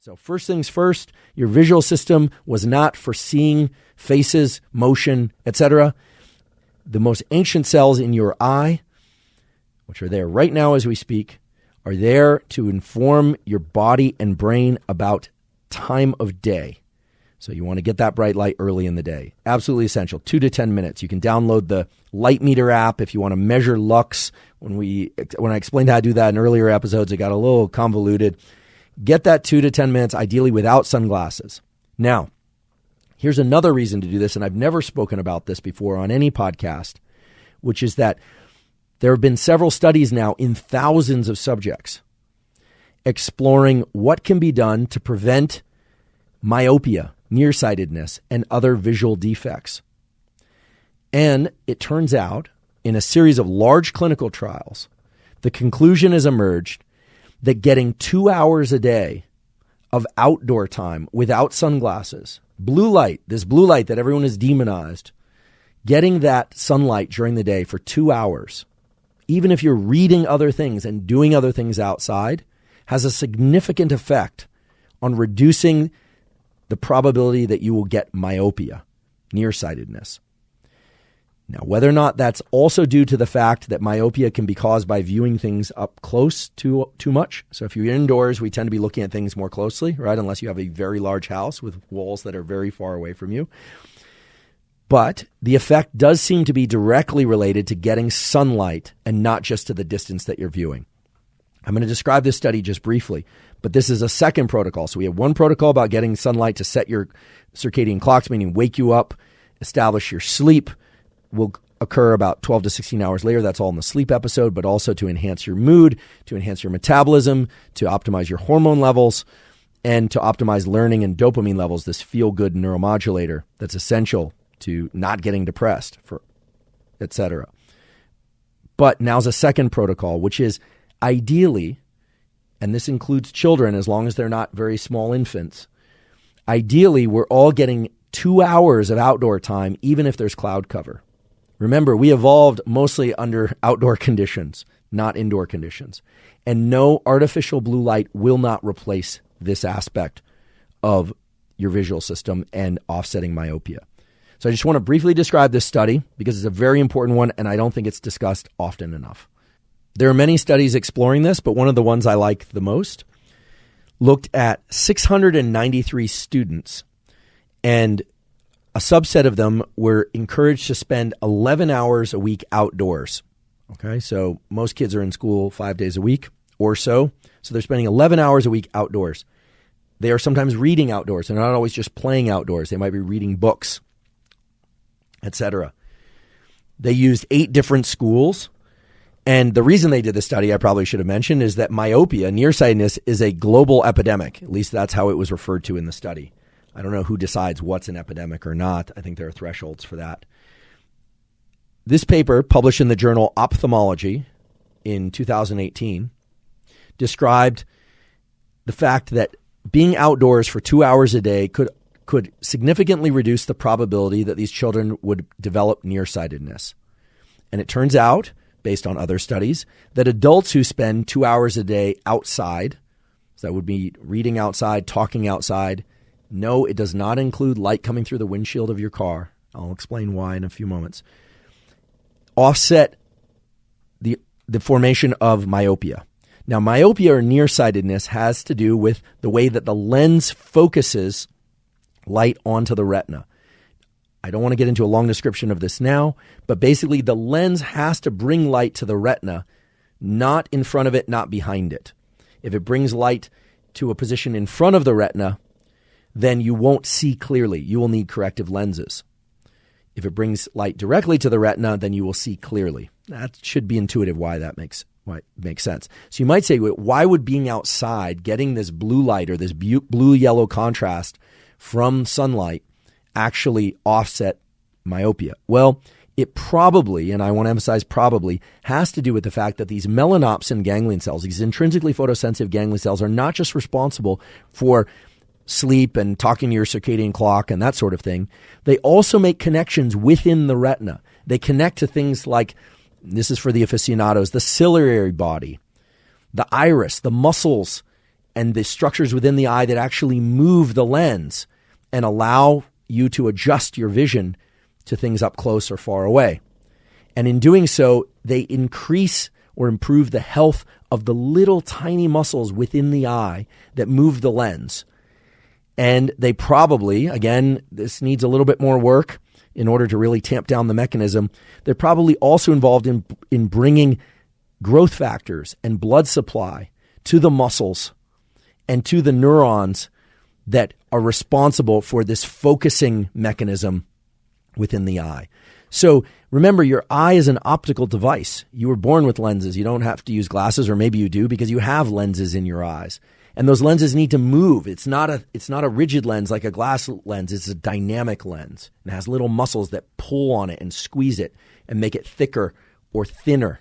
So first things first, your visual system was not for seeing faces, motion, etc. The most ancient cells in your eye, which are there right now as we speak, are there to inform your body and brain about time of day. So you want to get that bright light early in the day. Absolutely essential. 2 to 10 minutes. You can download the Light Meter app if you want to measure lux. When I explained how to do that in earlier episodes, it got a little convoluted. Get that 2 to 10 minutes, ideally without sunglasses. Now, here's another reason to do this, and I've never spoken about this before on any podcast, which is that there have been several studies now in thousands of subjects exploring what can be done to prevent myopia, nearsightedness, and other visual defects. And it turns out, in a series of large clinical trials, the conclusion has emerged that getting 2 hours a day of outdoor time without sunglasses, blue light, this blue light that everyone has demonized, getting that sunlight during the day for 2 hours, even if you're reading other things and doing other things outside, has a significant effect on reducing the probability that you will get myopia, nearsightedness. Now, whether or not that's also due to the fact that myopia can be caused by viewing things up close too much. So if you're indoors, we tend to be looking at things more closely, right? Unless you have a very large house with walls that are very far away from you. But the effect does seem to be directly related to getting sunlight and not just to the distance that you're viewing. I'm going to describe this study just briefly, but this is a second protocol. So we have one protocol about getting sunlight to set your circadian clocks, meaning wake you up, establish your sleep, will occur about 12 to 16 hours later. That's all in the sleep episode, but also to enhance your mood, to enhance your metabolism, to optimize your hormone levels, and to optimize learning and dopamine levels, this feel-good neuromodulator that's essential to not getting depressed, etc. But now's a second protocol, which is ideally, and this includes children as long as they're not very small infants, ideally we're all getting 2 hours of outdoor time, even if there's cloud cover. Remember, we evolved mostly under outdoor conditions, not indoor conditions. And no artificial blue light will not replace this aspect of your visual system and offsetting myopia. So I just want to briefly describe this study because it's a very important one and I don't think it's discussed often enough. There are many studies exploring this, but one of the ones I like the most looked at 693 students, and a subset of them were encouraged to spend 11 hours a week outdoors. Okay, so most kids are in school 5 days a week or so. So they're spending 11 hours a week outdoors. They are sometimes reading outdoors. They're not always just playing outdoors. They might be reading books, etc. They used 8 different schools. And the reason they did this study, I probably should have mentioned, is that myopia, nearsightedness, is a global epidemic. At least that's how it was referred to in the study. I don't know who decides what's an epidemic or not. I think there are thresholds for that. This paper, published in the journal Ophthalmology in 2018, described the fact that being outdoors for 2 hours a day could significantly reduce the probability that these children would develop nearsightedness. And it turns out, based on other studies, that adults who spend 2 hours a day outside, so that would be reading outside, talking outside. No, it does not include light coming through the windshield of your car. I'll explain why in a few moments. Offset the formation of myopia. Now, myopia or nearsightedness has to do with the way that the lens focuses light onto the retina. I don't want to get into a long description of this now, but basically the lens has to bring light to the retina, not in front of it, not behind it. If it brings light to a position in front of the retina, then you won't see clearly. You will need corrective lenses. If it brings light directly to the retina, then you will see clearly. That should be intuitive why that makes sense. So you might say, why would being outside, getting this blue light or this blue-yellow contrast from sunlight actually offset myopia? Well, it probably, and I want to emphasize probably, has to do with the fact that these melanopsin ganglion cells, these intrinsically photosensitive ganglion cells, are not just responsible for sleep and talking to your circadian clock and that sort of thing. They also make connections within the retina. They connect to things like, this is for the aficionados, the ciliary body, the iris, the muscles and the structures within the eye that actually move the lens and allow you to adjust your vision to things up close or far away. And in doing so, they increase or improve the health of the little tiny muscles within the eye that move the lens. And they probably, again, this needs a little bit more work in order to really tamp down the mechanism. They're probably also involved in bringing growth factors and blood supply to the muscles and to the neurons that are responsible for this focusing mechanism within the eye. So remember, your eye is an optical device. You were born with lenses. You don't have to use glasses, or maybe you do because you have lenses in your eyes. And those lenses need to move. It's not a rigid lens like a glass lens. It's a dynamic lens. It has little muscles that pull on it and squeeze it and make it thicker or thinner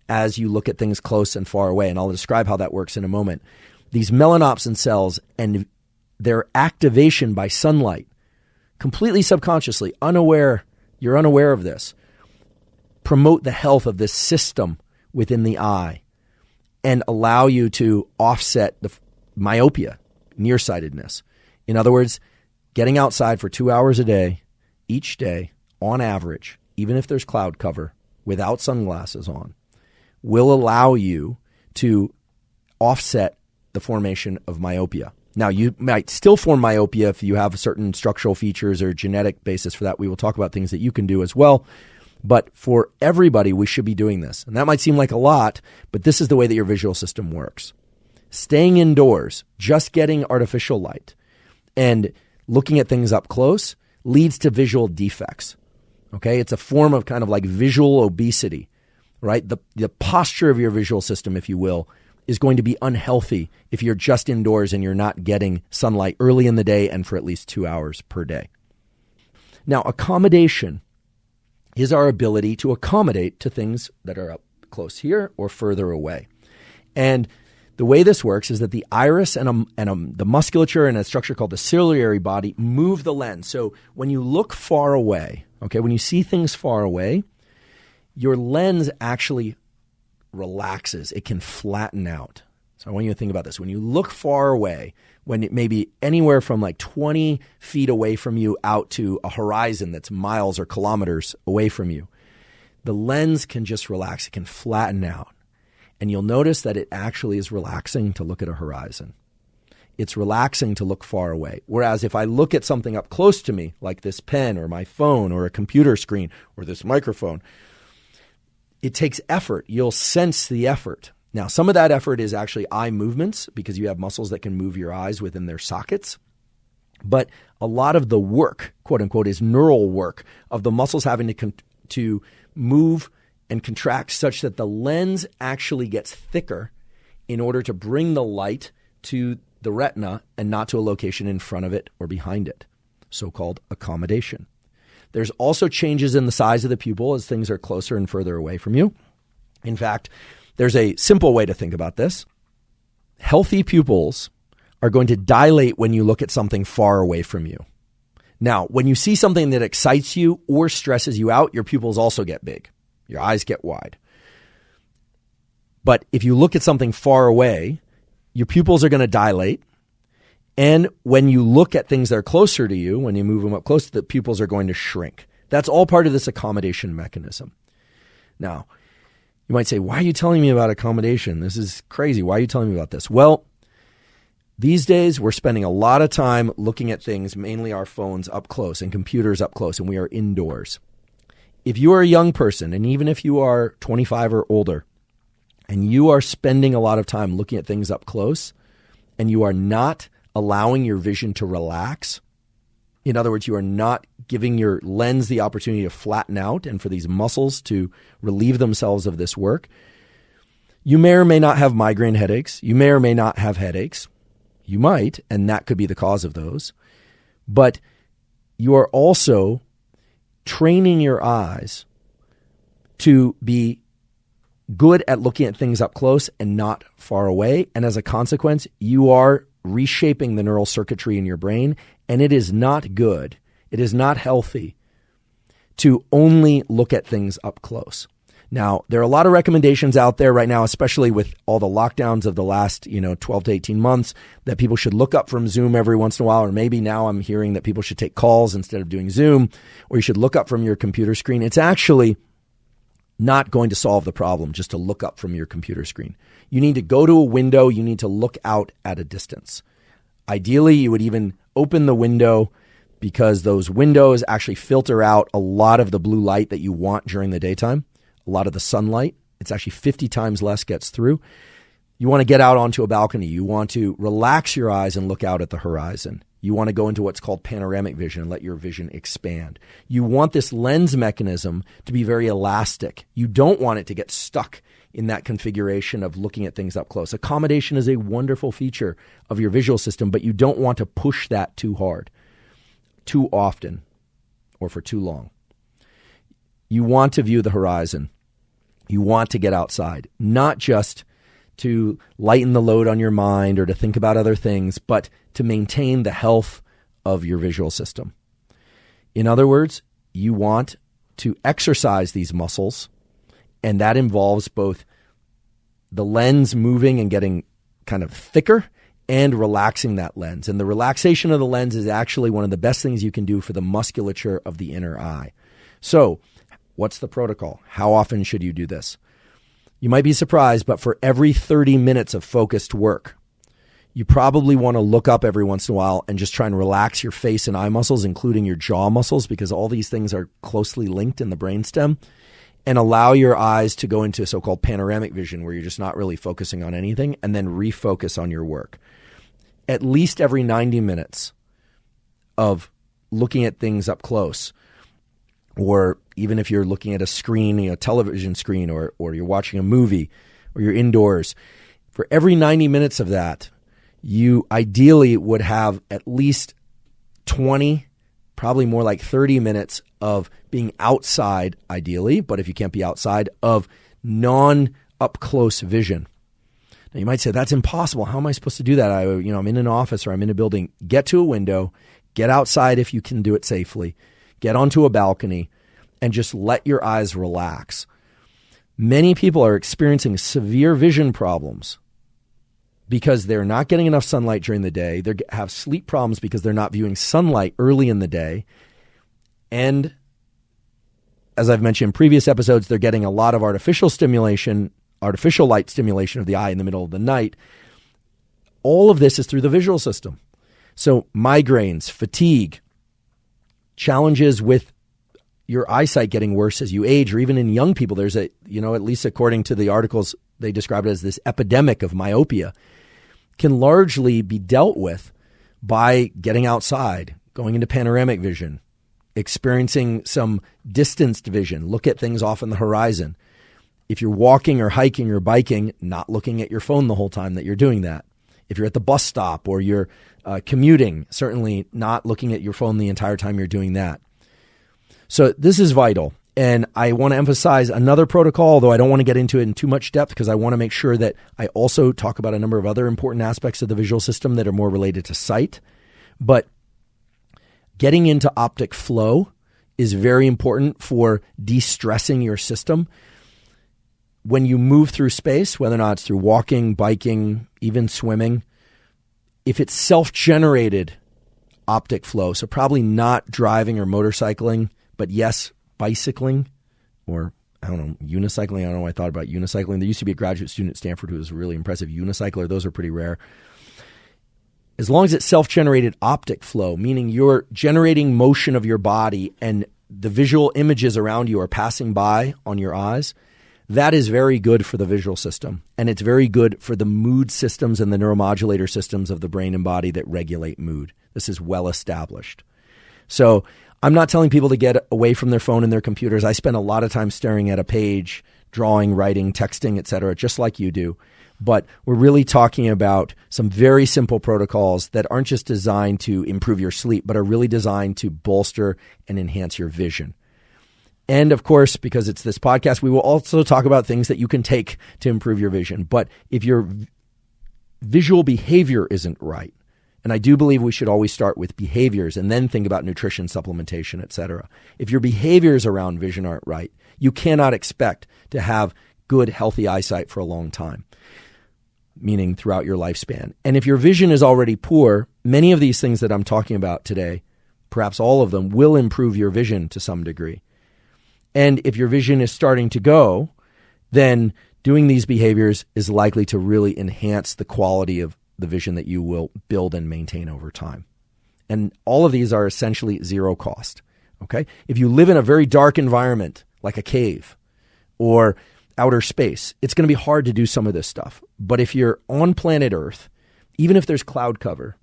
as you look at things close and far away. And I'll describe how that works in a moment. These melanopsin cells and their activation by sunlight, completely subconsciously, you're unaware of this, promote the health of this system within the eye and allow you to offset the myopia, nearsightedness. In other words, getting outside for 2 hours a day, each day, on average, even if there's cloud cover, without sunglasses on, will allow you to offset the formation of myopia. Now, you might still form myopia if you have certain structural features or genetic basis for that. We will talk about things that you can do as well. But for everybody, we should be doing this. And that might seem like a lot, but this is the way that your visual system works. Staying indoors, just getting artificial light, and looking at things up close leads to visual defects. Okay? It's a form of kind of like visual obesity, right? The posture of your visual system, if you will, is going to be unhealthy if you're just indoors and you're not getting sunlight early in the day and for at least 2 hours per day. Now, accommodation is our ability to accommodate to things that are up close here or further away. And the way this works is that the iris and the musculature and a structure called the ciliary body move the lens. So when you look far away, okay, when you see things far away, your lens actually relaxes. It can flatten out. So I want you to think about this. When you look far away, when it may be anywhere from like 20 feet away from you out to a horizon that's miles or kilometers away from you, the lens can just relax. It can flatten out. And you'll notice that it actually is relaxing to look at a horizon. It's relaxing to look far away. Whereas if I look at something up close to me, like this pen or my phone or a computer screen or this microphone, it takes effort. You'll sense the effort. Now, some of that effort is actually eye movements because you have muscles that can move your eyes within their sockets. But a lot of the work, quote unquote, is neural work of the muscles having to move and contract such that the lens actually gets thicker in order to bring the light to the retina and not to a location in front of it or behind it, so-called accommodation. There's also changes in the size of the pupil as things are closer and further away from you. In fact, there's a simple way to think about this. Healthy pupils are going to dilate when you look at something far away from you. Now, when you see something that excites you or stresses you out, your pupils also get big. Your eyes get wide. But if you look at something far away, your pupils are going to dilate. And when you look at things that are closer to you, when you move them up close, the pupils are going to shrink. That's all part of this accommodation mechanism. Now, you might say, why are you telling me about accommodation? This is crazy. Why are you telling me about this? Well, these days we're spending a lot of time looking at things, mainly our phones up close and computers up close, and we are indoors. If you are a young person, and even if you are 25 or older, and you are spending a lot of time looking at things up close, and you are not allowing your vision to relax, in other words, you are not giving your lens the opportunity to flatten out and for these muscles to relieve themselves of this work, you may or may not have migraine headaches. You may or may not have headaches. You might, and that could be the cause of those. But you are also training your eyes to be good at looking at things up close and not far away. And as a consequence, you are reshaping the neural circuitry in your brain, and it is not good. It is not healthy to only look at things up close. Now, there are a lot of recommendations out there right now, especially with all the lockdowns of the last, 12 to 18 months, that people should look up from Zoom every once in a while, or maybe now I'm hearing that people should take calls instead of doing Zoom, or you should look up from your computer screen. It's actually not going to solve the problem just to look up from your computer screen. You need to go to a window. You need to look out at a distance. Ideally, you would even open the window, because those windows actually filter out a lot of the blue light that you want during the daytime. A lot of the sunlight, it's actually 50 times less gets through. You want to get out onto a balcony. You want to relax your eyes and look out at the horizon. You want to go into what's called panoramic vision and let your vision expand. You want this lens mechanism to be very elastic. You don't want it to get stuck in that configuration of looking at things up close. Accommodation is a wonderful feature of your visual system, but you don't want to push that too hard, too often, or for too long. You want to view the horizon. You want to get outside, not just to lighten the load on your mind or to think about other things, but to maintain the health of your visual system. In other words, you want to exercise these muscles, and that involves both the lens moving and getting kind of thicker and relaxing that lens. And the relaxation of the lens is actually one of the best things you can do for the musculature of the inner eye. So, what's the protocol? How often should you do this? You might be surprised, but for every 30 minutes of focused work, you probably want to look up every once in a while and just try and relax your face and eye muscles, including your jaw muscles, because all these things are closely linked in the brainstem, and allow your eyes to go into so-called panoramic vision, where you're just not really focusing on anything, and then refocus on your work. At least every 90 minutes of looking at things up close, or even if you're looking at a screen, a television screen, or you're watching a movie, or you're indoors, for every 90 minutes of that, you ideally would have at least 20, probably more like 30 minutes of being outside, ideally, but if you can't be outside, of non-up-close vision. Now, you might say, that's impossible. How am I supposed to do that? I'm in an office or I'm in a building. Get to a window, get outside if you can do it safely, get onto a balcony, and just let your eyes relax. Many people are experiencing severe vision problems because they're not getting enough sunlight during the day. They have sleep problems because they're not viewing sunlight early in the day. And as I've mentioned in previous episodes, they're getting a lot of artificial light stimulation of the eye in the middle of the night. All of this is through the visual system. So migraines, fatigue, challenges with your eyesight getting worse as you age, or even in young people, there's at least according to the articles, they describe it as this epidemic of myopia, can largely be dealt with by getting outside, going into panoramic vision, experiencing some distanced vision, look at things off on the horizon. If you're walking or hiking or biking, not looking at your phone the whole time that you're doing that. If you're at the bus stop or you're commuting, certainly not looking at your phone the entire time you're doing that. So this is vital. And I want to emphasize another protocol, although I don't want to get into it in too much depth because I want to make sure that I also talk about a number of other important aspects of the visual system that are more related to sight. But getting into optic flow is very important for de-stressing your system. When you move through space, whether or not it's through walking, biking, even swimming, if it's self-generated optic flow, so probably not driving or motorcycling, but yes, bicycling, or unicycling. I don't know why I thought about unicycling. There used to be a graduate student at Stanford who was a really impressive unicycler. Those are pretty rare. As long as it's self-generated optic flow, meaning you're generating motion of your body and the visual images around you are passing by on your eyes, that is very good for the visual system. And it's very good for the mood systems and the neuromodulator systems of the brain and body that regulate mood. This is well established. So I'm not telling people to get away from their phone and their computers. I spend a lot of time staring at a page, drawing, writing, texting, etc., just like you do. But we're really talking about some very simple protocols that aren't just designed to improve your sleep, but are really designed to bolster and enhance your vision. And of course, because it's this podcast, we will also talk about things that you can take to improve your vision. But if your visual behavior isn't right, in And I do believe we should always start with behaviors and then think about nutrition, supplementation, etc. If your behaviors around vision aren't right, you cannot expect to have good, healthy eyesight for a long time, meaning throughout your lifespan. And if your vision is already poor, many of these things that I'm talking about today, perhaps all of them, will improve your vision to some degree. And if your vision is starting to go, then doing these behaviors is likely to really enhance the quality of the vision that you will build and maintain over time. And all of these are essentially zero cost. Okay? If you live in a very dark environment, like a cave or outer space, it's going to be hard to do some of this stuff. But if you're on planet Earth, even if there's cloud cover,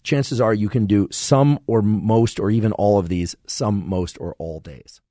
chances are you can do some or most or even all of these some, most, or all days.